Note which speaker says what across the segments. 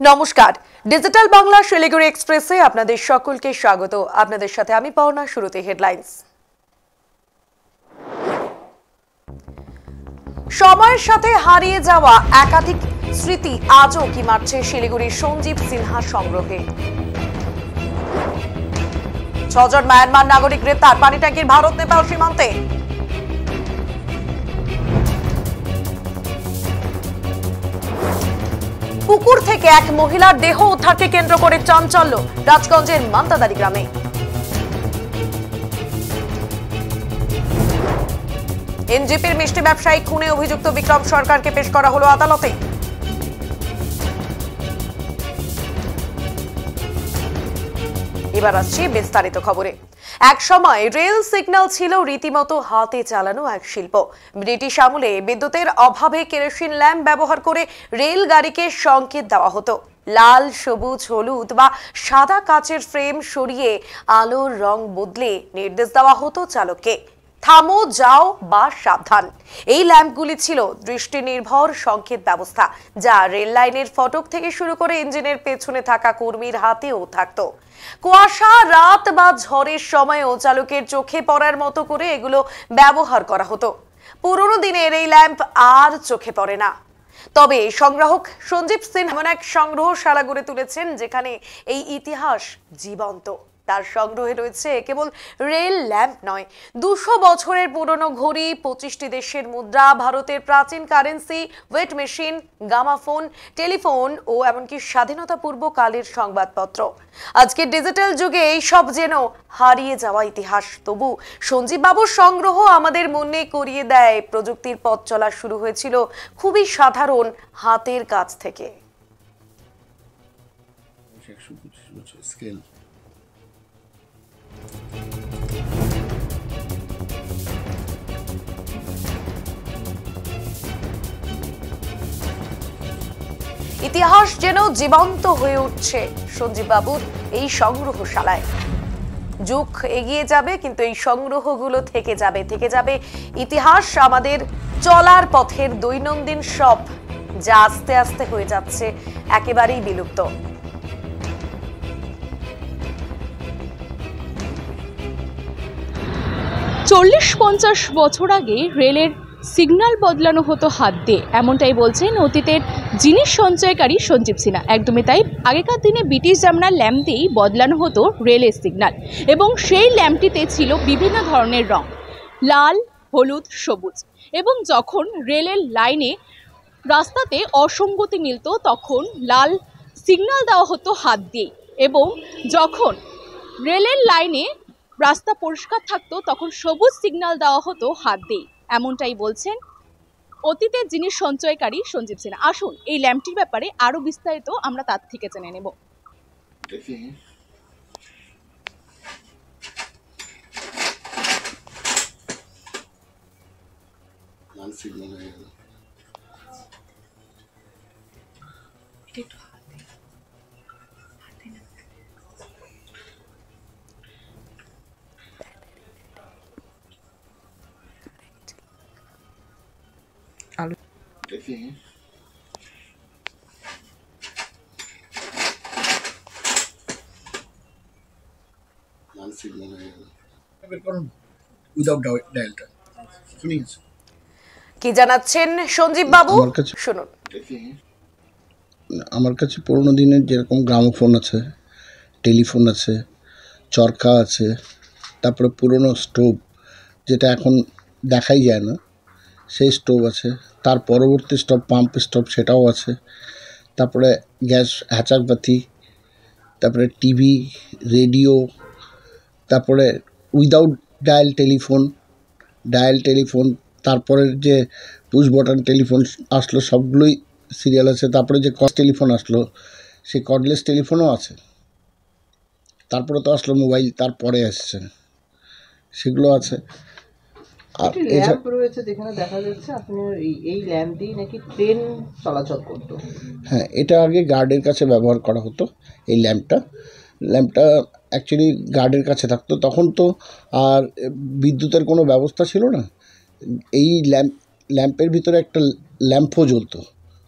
Speaker 1: নমস্কার, ডিজিটাল বাংলা শিলিগুড়ি এক্সপ্রেসে আপনাদের সকলকে স্বাগত। আপনাদের সাথে আমি পাওনা। শুরুতে হেডলাইন্স। সময়ের সাথে হারিয়ে যাওয়া একাধিক স্মৃতি আজও কি মারছে শিলিগুড়ির সঞ্জীব সিনহা সংগ্রহে। 6 জন মায়ানমার নাগরিক গ্রেপ্তার পানি ট্যাঙ্কির ভারত নেপাল সীমান্তে। পুকুর থেকে এক মহিলার দেহ উদ্ধারকে কেন্দ্র করে চাঞ্চল্য রাজগঞ্জের মান্তাদারি গ্রামে। এনজেপির মিষ্টি ব্যবসায়ী খুনে অভিযুক্ত বিক্রম সরকারকে পেশ করা হলো আদালতে। এবার আসছে বিস্তারিত খবরে। এক সময় রেল সিগন্যাল ছিল রীতিমতো হাতে চালানো এক শিল্প। ব্রিটিশ আমলে বিদ্যুতের অভাবে কেরোসিন ল্যাম্প ব্যবহার করে রেলগাড়িকে সংকেত দেওয়া হতো। লাল, সবুজ, হলুদ বা সাদা কাচের ফ্রেম সরিয়ে আলোর রং বদলে নির্দেশ দেওয়া হতো চালককে, থামো, যাও বা সাবধান। এই ল্যাম্পগুলি ছিল দৃষ্টি নির্ভর সংকেত ব্যবস্থা, যা রেল লাইনের ফটক থেকে শুরু করে ইঞ্জিনের পেছনে থাকা কর্মীর হাতেও থাকতো। কুয়াশা, রাত বা ঝড়ের সময়ও চালকের চোখে পড়ার মতো করে এগুলো ব্যবহার করা হতো। পুরোনো দিনের এই ল্যাম্প আর চোখে পড়ে না। তবে সংগ্রাহক সঞ্জীব সিনহা এমন এক সংগ্রহশালা গড়ে তুলেছেন যেখানে এই ইতিহাস জীবন্ত। তার সংগ্রহে রয়েছে কেবল রেল ল্যাম্প নয়, 200 বছরের পুরনো ঘড়ি, 25টি দেশের মুদ্রা, ভারতের প্রাচীন কারেন্সি, ওয়েট মেশিন, গামাফোন, টেলিফোন ও এমনকি স্বাধীনতা পূর্ব কালের সংবাদপত্র। আজকের ডিজিটাল যুগে এই সব যেন হারিয়ে যাওয়া ইতিহাস। তবু সঞ্জীব বাবুর সংগ্রহ আমাদের মনে করিয়ে দেয় প্রযুক্তির পথ চলা শুরু হয়েছিল খুবই সাধারণ হাতের কাজ থেকে। ইতিহাস যেন জীবন্ত হয়ে উঠছে সঞ্জীব বাবুর এই সংগ্রহশালায়। যুগ এগিয়ে যাবে কিন্তু এই সংগ্রহগুলো থেকে যাবে ইতিহাস, আমাদের চলার পথের দৈনন্দিন সব, যা আস্তে আস্তে হয়ে যাচ্ছে একেবারেই বিলুপ্ত।
Speaker 2: 40-50 বছর আগে রেলের সিগন্যাল বদলানো হতো হাত দিয়ে, এমনটাই বলছেন অতীতের জিনিস সঞ্চয়কারী সঞ্জীব সিনহা। একদমই তাই, আগেকার দিনে ব্রিটিশ জামানার ল্যাম্প দিয়েই বদলানো হতো রেলের সিগন্যাল, এবং সেই ল্যাম্পটিতে ছিল বিভিন্ন ধরনের রং, লাল, হলুদ, সবুজ। এবং যখন রেলের লাইনে রাস্তাতে অসঙ্গতি মিলত তখন লাল সিগন্যাল দেওয়া হতো হাত দিয়ে, এবং যখন রেলের লাইনে রাস্তা পরিষ্কার থাকতো তখন সবুজ সিগন্যাল দেওয়া হতো হাত দিয়ে। এমনটাই বলছেন অতীতের জিনিস সঞ্চয়কারী সঞ্জীব সিনহা। আসুন এই ল্যাম্পটির ব্যাপারে আরো বিস্তারিত আমরা তার থেকে জেনে নেব।
Speaker 1: কি জানাচ্ছেন সঞ্জীব বাবু, শুনুন।
Speaker 3: আমার কাছে পুরোনো দিনের যেরকম গ্রামোফোন আছে, টেলিফোন আছে, চরকা আছে, তারপরে পুরনো স্টোভ যেটা এখন দেখাই যায় না সেই স্টোভ আছে, তার পরবর্তী স্টোভ পাম্প স্টোভ সেটাও আছে, তারপরে গ্যাস হ্যাচারপাতি, তারপরে টিভি, রেডিও, তারপরে উইদাউট ডায়াল টেলিফোন, তারপরে যে পুশ বটন টেলিফোন আসলো সবগুলোই সিরিয়াল আছে, তারপরে যে টেলিফোন আসলো সেই কর্ডলেস টেলিফোনও আছে, তারপরে তো আসলো মোবাইল, তারপরে আসছে সেগুলো আছে। আর ল্যাম্প রয়েছে যেখানে দেখা যাচ্ছে আপনার এই ল্যাম্প দিয়ে নাকি ট্রেন চলাচল করতো। হ্যাঁ, এটা আগে গার্ডের কাছে ব্যবহার করা হতো। এই ল্যাম্পটা অ্যাকচুয়ালি গার্ডের কাছে থাকতো। তখন তো আর বিদ্যুতের কোনো ব্যবস্থা ছিল না। এই ল্যাম্পের ভিতরে একটা ল্যাম্পও জ্বলতো,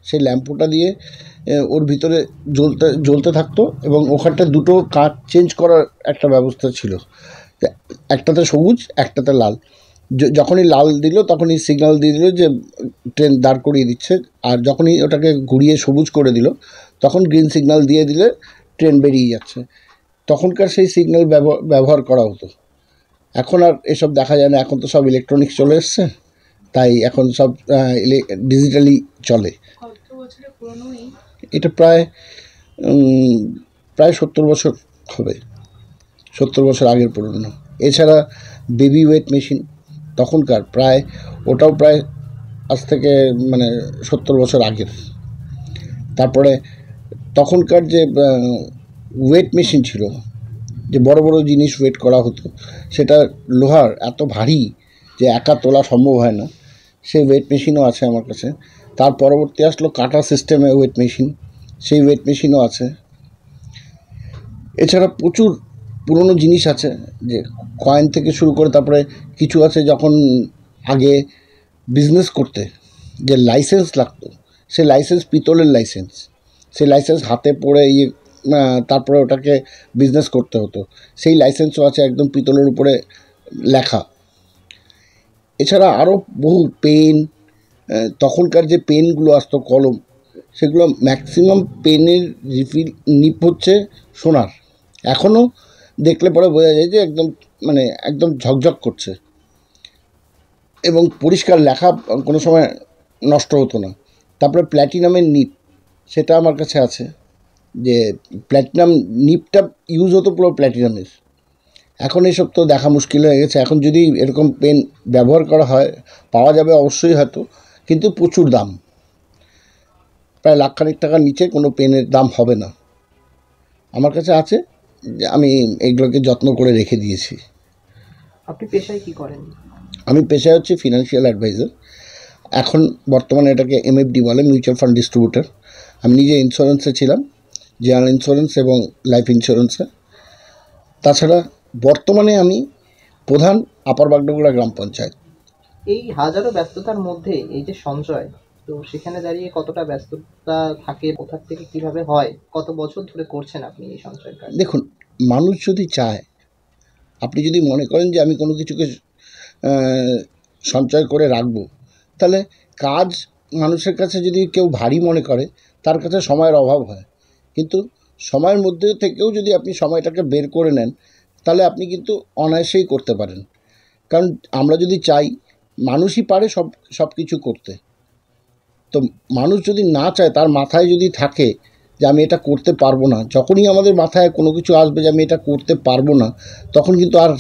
Speaker 3: সেই ল্যাম্পটা দিয়ে ওর ভিতরে জ্বলতে থাকতো এবং ওখানটা দুটো কাঁচ চেঞ্জ করার একটা ব্যবস্থা ছিল, একটাতে সবুজ একটাতে লাল। যখনই লাল দিল তখনই সিগন্যাল দিয়ে দিল যে ট্রেন দাঁড় করিয়ে দিচ্ছে, আর যখনই ওটাকে ঘুরিয়ে সবুজ করে দিল তখন গ্রিন সিগন্যাল দিয়ে দিলে ট্রেন বেরিয়ে যাচ্ছে। তখনকার সেই সিগন্যাল ব্যবহার করা হতো। এখন আর এসব দেখা যায় না, এখন তো সব ইলেকট্রনিক্স চলে এসছে, তাই এখন সব ডিজিটালি চলে। এটা প্রায় 70 বছর হবে, 70 বছর আগের পুরনো। এছাড়া বেবি ওয়েট মেশিন তখনকার ওটাও প্রায় আজ থেকে 70 বছর আগের। তারপরে তখনকার যে ওয়েট মেশিন ছিল, যে বড় বড় জিনিস ওয়েট করা হতো, সেটা লোহার এত ভারী যে একা তোলা সম্ভব হয় না, সেই ওয়েট মেশিনও আছে আমার কাছে। তার পরবর্তী আসলো কাটা সিস্টেমে ওয়েট মেশিন, সেই ওয়েট মেশিনও আছে। এছাড়া প্রচুর পুরনো জিনিস আছে, যে কয়েন থেকে শুরু করে তারপরে কিছু আছে যখন আগে বিজনেস করতে যে লাইসেন্স লাগতো, সেই লাইসেন্স পিতলের লাইসেন্স, সেই লাইসেন্স হাতে পড়ে তারপরে ওটাকে বিজনেস করতে হতো, সেই লাইসেন্সও আছে একদম পিতলের উপরে লেখা। এছাড়া আরও বহু পেন, তখনকার যে পেনগুলো আসতো কলম, সেগুলো ম্যাক্সিমাম পেনের নিপ হচ্ছে সোনার। এখনও দেখলে পরে বোঝা যায় যে একদম ঝকঝক করছে এবং পরিষ্কার, লেখা কোনো সময় নষ্ট হতো না। তারপরে প্ল্যাটিনামের নিপ, সেটা আমার কাছে আছে, যে প্ল্যাটিনাম নিপটা ইউজ হতো পুরো প্ল্যাটিনামের। এখন এসব তো দেখা মুশকিল হয়ে গেছে। এখন যদি এরকম পেন ব্যবহার করা হয় পাওয়া যাবে অবশ্যই হয়তো, কিন্তু প্রচুর দাম, প্রায় লাখখানেক টাকার নিচে কোনো পেনের দাম হবে না। আমার কাছে আছে, আমি এইগুলোকে যত্ন করে রেখে দিয়েছি।
Speaker 4: আপনি পেশায় কি করেন?
Speaker 3: আমি পেশায় হচ্ছে ফিনান্সিয়াল অ্যাডভাইজার। এখন বর্তমানে এটাকে MFD বলে, মিউচুয়াল ফান্ড ডিস্ট্রিবিউটর। আমি নিজে ইন্স্যুরেন্সে ছিলাম, জেনারেল ইন্স্যুরেন্স এবং লাইফ ইন্স্যুরেন্সে। তাছাড়া বর্তমানে আমি প্রধান আপার বাগডোগরা গ্রাম পঞ্চায়েত।
Speaker 4: এই হাজারো ব্যস্ততার মধ্যে এই যে সঞ্চয়, তো সেখানে দাঁড়িয়ে কতটা ব্যস্ততা থাকে, কোথা থেকে কিভাবে হয়, কত বছর ধরে করছেন আপনি এই সঞ্চয়ের কাজ?
Speaker 3: দেখুন, মানুষ যদি চায়, আপনি যদি মনে করেন যে আমি কোনো কিছুকে সঞ্চয় করে রাখবো, তাহলে কাজ মানুষের কাছে যদি কেউ ভারী মনে করে, তার কাছে সময়ের অভাব হয়। কিন্তু সময়ের মধ্যে থেকেও যদি আপনি সময়টাকে বের করে নেন, তাহলে আপনি কিন্তু অনায়াসেই করতে পারেন। কারণ আমরা যদি চাই, মানুষই পারে সব কিছু করতে। তো মানুষ যদি না চায়, তার মাথায় যদি থাকে যে আমি এটা করতে পারবো না, যখনই আমাদের মাথায় কোনো কিছু আসবে যে আমি এটা করতে পারবো না, তখন কিন্তু আর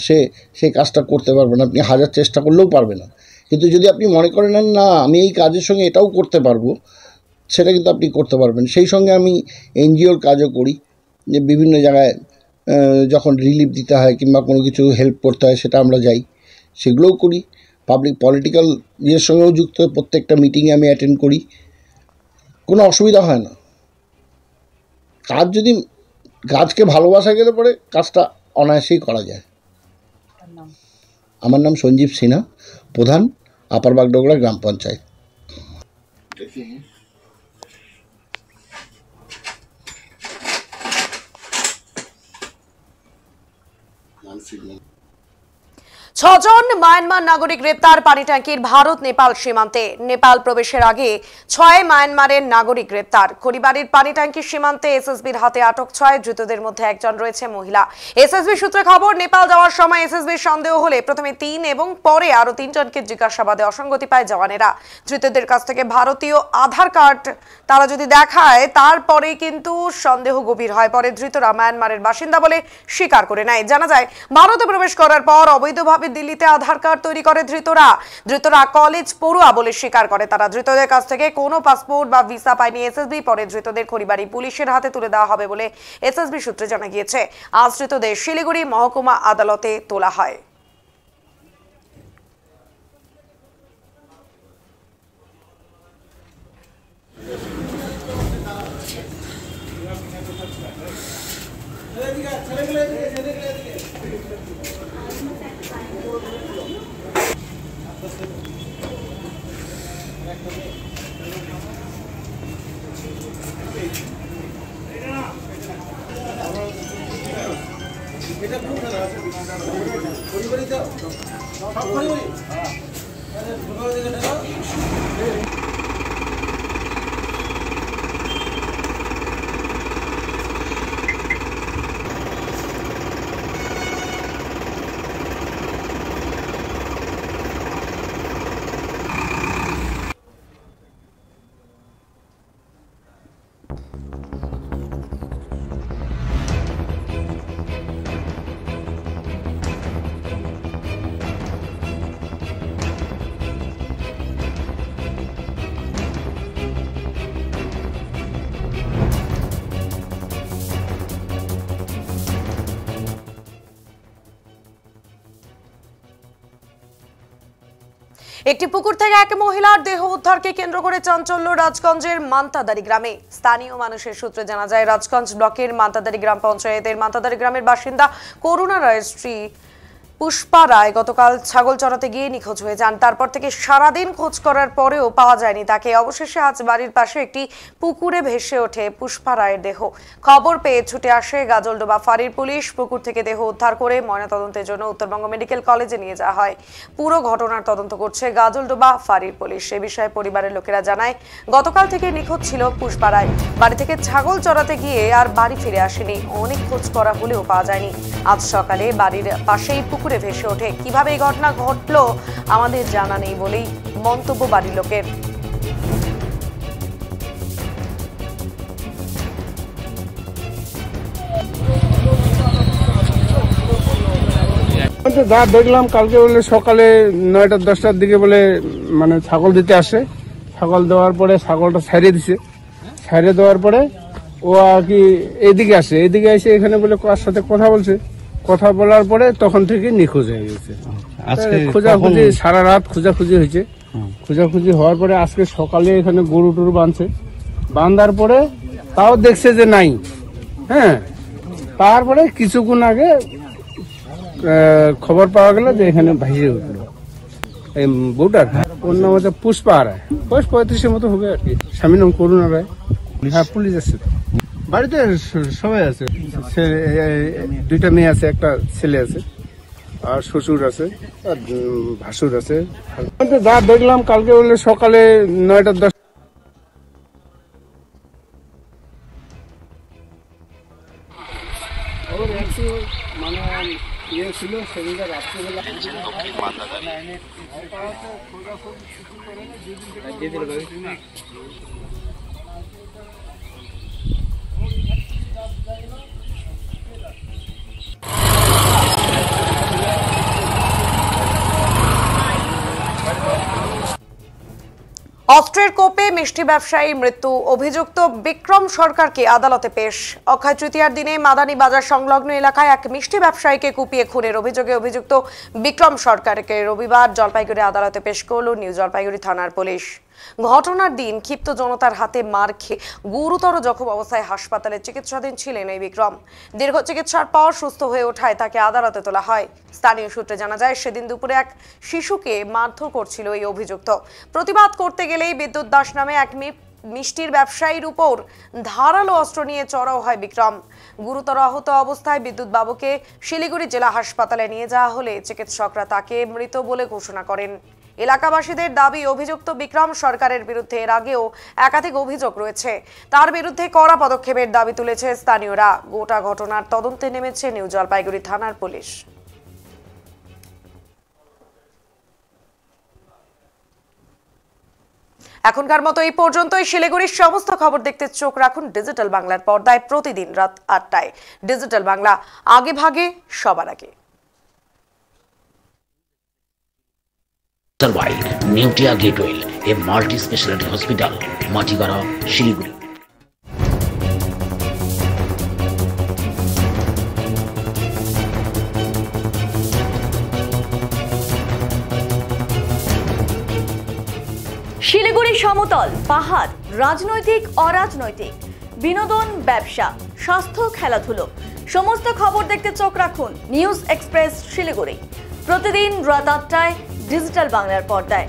Speaker 3: সেই কাজটা করতে পারবে না। আপনি হাজার চেষ্টা করলেও পারবে না। কিন্তু যদি আপনি মনে করেন না আমি এই কাজের সঙ্গে এটাও করতে পারবো, সেটা কিন্তু আপনি করতে পারবেন। সেই সঙ্গে আমি NGOর কাজও করি, যে বিভিন্ন জায়গায় যখন রিলিফ দিতে হয় কিংবা কোনো কিছু হেল্প করতে হয়, সেটা আমরা যাই, সেগুলোও করি। পলিটিক্যাল ইয়ের সঙ্গেও যুক্ত, প্রত্যেকটা মিটিংয়ে আমি অ্যাটেন্ড করি, কোনো অসুবিধা হয় না। কাজকে ভালোবাসা গেলে পরে কাজটা অনায়াসেই করা যায়। আমার নাম সঞ্জীব সিনহা, প্রধান আপার বাগডোগরা গ্রাম পঞ্চায়েত।
Speaker 1: ছজন মায়ানমার নাগরিক গ্রেপ্তার পানিট্যাঙ্কির ভারত নেপাল সীমান্তে। নেপাল প্রবেশের আগে 6 মায়ানমারের নাগরিক গ্রেপ্তার। খড়িবাড়ির পানিট্যাঙ্কির সীমান্তে SSBর হাতে আটক 6 ধৃতদের মধ্যে একজন রয়েছে মহিলা। SSB সূত্রে খবর, নেপাল যাওয়ার সময় SSBর সন্দেহ হলে প্রথমে 3 এবং পরে আরো 3 জনকে জিজ্ঞাসাবাদে অসঙ্গতি পায় জওয়ানেরা। ধৃতদের কাছ থেকে ভারতীয় আধার কার্ড তারা যদি দেখায়, তারপরে কিন্তু সন্দেহ গভীর হয়। পরে ধৃতরা মায়ানমারের বাসিন্দা বলে স্বীকার করে নেয়। জানা যায়, ভারতে প্রবেশ করার পর অবৈধভাবে দিল্লিতে আধার কার্ড তৈরি করে ধৃতরা কলেজ পড়ুয়া বলে স্বীকার করে তারা। ধৃতদের কাছ থেকে কোনো পাসপোর্ট বা ভিসা পায়নি SSB। পরে ধৃতদের খড়িবাড়ি পুলিশের হাতে তুলে দেওয়া হবে বলে SSB সূত্রে জানা গিয়েছে। আজ ধৃতদের শিলিগুড়ি মহকুমা আদালতে তোলা হয়। একটি পুকুর থেকে এক মহিলার দেহ উদ্ধারকে কেন্দ্র করে চাঞ্চল্য রাজগঞ্জের মান্তাদারি গ্রামে। স্থানীয় মানুষের সূত্রে জানা যায়, রাজগঞ্জ ব্লকের মান্তাদারি গ্রাম পঞ্চায়েতের মান্তাদারি গ্রামের বাসিন্দা করুণা রায়ের স্ত্রী পুষ্পা রায় গতকাল ছাগল চড়াতে গিয়ে নিখোঁজ হয়ে যান। তারপর থেকে সারাদিন খোঁজ করার পরেও পাওয়া যায়নি তাকে। অবশেষে আজ বাড়ির পাশে একটি পুকুরে ভেসে ওঠে পুষ্পা রায়ের দেহ। খবর পেয়ে ছুটে আসে গাজলডোবা ফাঁড়ির পুলিশ। পুকুর থেকে দেহ উদ্ধার করে ময়নাতদন্তের জন্য উত্তরবঙ্গ মেডিকেল কলেজে নিয়ে যাওয়া হয়। পুরো ঘটনার তদন্ত করছে গাজলডোবা ফাঁড়ির পুলিশ। এ বিষয়ে পরিবারের লোকেরা জানায়, গতকাল থেকে নিখোঁজ ছিল পুষ্পা রায়। বাড়ি থেকে ছাগল চড়াতে গিয়ে আর বাড়ি ফিরে আসেনি। অনেক খোঁজ করা হলেও পাওয়া যায়নি। আজ সকালে বাড়ির পাশেই পুকুরে ভেসে ওঠে। কিভাবে এই ঘটনা ঘটলো আমাদের জানা নেই বলেই মন্তব্য বাড়ির লোকের।
Speaker 5: যা দেখলাম কালকে বলে সকালে 9টা-10টার দিকে বলে মানে ছাগল দিতে আসে। ছাগল দেওয়ার পরে ছাগলটা ছাড়িয়ে দিছে। ছাড়িয়ে দেওয়ার পরে ও আর কি এইদিকে আসে। এইদিকে এসে এখানে বলে কার সাথে কথা বলছে। কথা বলার পরে তখন থেকে নিখোঁজ হয়ে গেছে। খোঁজাখুঁজি সারা রাত খোঁজাখুঁজি হয়েছে। খোঁজাখুঁজি হওয়ার পরে আজকে সকালে এখানে গরু টরু বাঁধছে। বাঁধার পরে তাও দেখছে যে নাই। হ্যাঁ, তারপরে কিছুক্ষণ আগে খবর পাওয়া গেল যে এখানে ভাইসে উঠলো এই বউটার। ওর নাম হচ্ছে পুষ্পা রায়, বয়স 35-এর মতো হবে আর কি। স্বামীর নাম করুণা রায়। হ্যাঁ, পুলিশ আছে, বাড়িতে সবাই আছে। 2টা মেয়ে আছে, একটা ছেলে আছে, আর শ্বশুর আছে, আর ভাসুর আছে। যা দেখলাম কালকে বলে সকালে 9টা-10 মানে ইয়ে ছিল সেদিনটা রাত্রিবেলা।
Speaker 1: অস্ত্রের কোপে মিষ্টি ব্যবসায়ীর মৃত্যু। অভিযুক্ত বিক্রম সরকারকে আদালতে পেশ। অক্ষয় তৃতীয়ার দিনে মাদানী বাজার সংলগ্ন এলাকায় এক মিষ্টি ব্যবসায়ীকে কুপিয়ে খুনের অভিযোগে অভিযুক্ত বিক্রম সরকারকে রবিবার জলপাইগুড়ি আদালতে পেশ করল নিউ জলপাইগুড়ি থানার পুলিশ। ঘটনার দিন ক্ষিপ্ত জনতার হাতে মার খেয়ে গুরুতর জখম অবস্থায় হাসপাতালে চিকিৎসাধীন ছিলেন এই বিক্রম। দীর্ঘ চিকিৎসার পর সুস্থ হয়ে ওঠায় তাকে আদালতে তোলা হয়। স্থানীয় সূত্রে জানা যায়, সেদিন দুপুরে এক শিশুকে মারধর করছিল এই অভিযুক্ত। প্রতিবাদ করতে গেলেই বিদ্যুৎ দাস নামে এক মিষ্টির ব্যবসায়ীর উপর ধারালো অস্ত্র নিয়ে চড়াও হয় বিক্রম। গুরুতর আহত অবস্থায় বিদ্যুৎ বাবুকে শিলিগুড়ি জেলা হাসপাতালে নিয়ে যাওয়া হলে চিকিৎসকরা তাকে মৃত বলে ঘোষণা করেন। এলাকাবাসীদের দাবি, অভিযুক্ত বিক্রম সরকারের বিরুদ্ধে এর আগেও একাধিক অভিযোগ রয়েছে। তার বিরুদ্ধে কড়া পদক্ষেপের দাবি তুলেছে স্থানীয়রা। গোটা ঘটনার তদন্তে নেমেছে নিউ জলপাইগুড়ি থানার পুলিশ। এখনকার মতো এই পর্যন্তই। শিলিগুড়ির সমস্ত খবর দেখতে চোখ রাখুন ডিজিটাল বাংলার পর্দায় প্রতিদিন রাত 8টায়। ডিজিটাল বাংলা, আগে ভাগে সবার আগে।
Speaker 6: Neotia Getwel, a multi speciality hospital, Matigara, Siliguri.
Speaker 7: Siliguri সমতল, পাহাড়, রাজনৈতিক অরাজনৈতিক, বিনোদন, ব্যবসা, স্বাস্থ্য, খেলাধুলো, সমস্ত খবর দেখতে চোখ রাখুন নিউজ এক্সপ্রেস শিলিগুড়ি প্রতিদিন রাত 8টায় ডিজিটাল বাংলার পর্দায়।